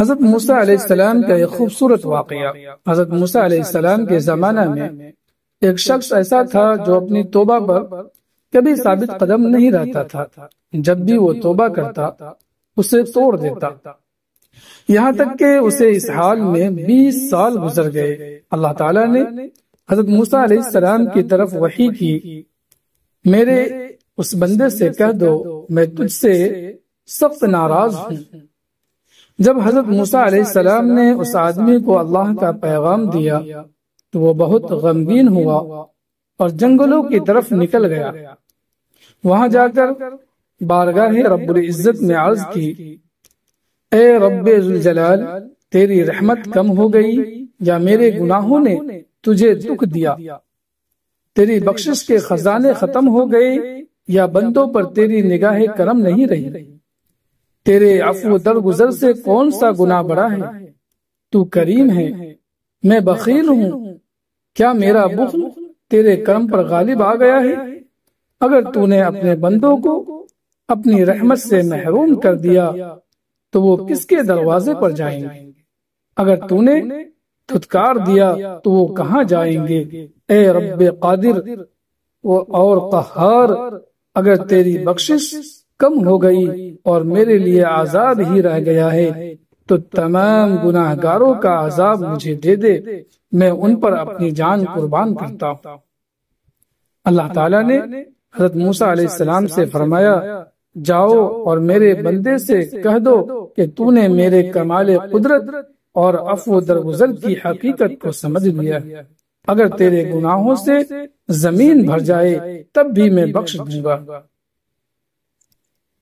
حضرت موسیٰ علیہ السلام کا ایک خوبصورت واقعہ۔ حضرت موسیٰ علیہ السلام کے زمانہ میں ایک شخص ایسا تھا جو اپنی توبہ پر کبھی ثابت قدم نہیں رہتا تھا۔ جب بھی وہ توبہ کرتا اسے توڑ دیتا، یہاں تک کہ اسے اس حال میں 20 سال گزر گئے۔ اللہ تعالیٰ نے حضرت موسیٰ علیہ السلام کی طرف وحی کی، میرے اس بندے سے کہہ دو میں تجھ سے سخت ناراض ہوں۔ جب حضرت موسیٰ علیہ السلام نے اس آدمی کو اللہ کا پیغام دیا تو وہ بہت غمگین ہوا اور جنگلوں کی طرف نکل گیا۔ وہاں جا کر بارگاہ رب العزت میں عرض کی، اے رب ذوالجلال، تیری رحمت کم ہو گئی یا میرے گناہوں نے تجھے دکھ دیا؟ تیری بخشش کے خزانے ختم ہو گئے یا بندوں پر تیری نگاہ کرم نہیں رہی؟ تیرے عفو درگزر سے کون سا گناہ بڑا ہے؟ تو کریم ہے، میں بخیل ہوں، کیا میرا بخل تیرے کرم پر غالب آ گیا ہے؟ اگر تو نے اپنے بندوں کو اپنی رحمت سے محروم کر دیا تو وہ کس کے دروازے پر جائیں گے؟ اگر تو نے دھتکار دیا تو وہ کہاں جائیں گے؟ اے رب قادر اور قہار، اگر تیری بخشش کم ہو گئی اور میرے لیے عذاب ہی رہ گیا ہے تو تمام گناہ گاروں کا عذاب مجھے دے دے، میں ان پر اپنی جان قربان کرتا ہوں۔ اللہ تعالیٰ نے حضرت موسیٰ علیہ السلام سے فرمایا، جاؤ اور میرے بندے سے کہہ دو کہ تو نے میرے کمال قدرت اور عفو درگزر کی حقیقت کو سمجھ لیا، اگر تیرے گناہوں سے زمین بھر جائے تب بھی میں بخش دوں گا۔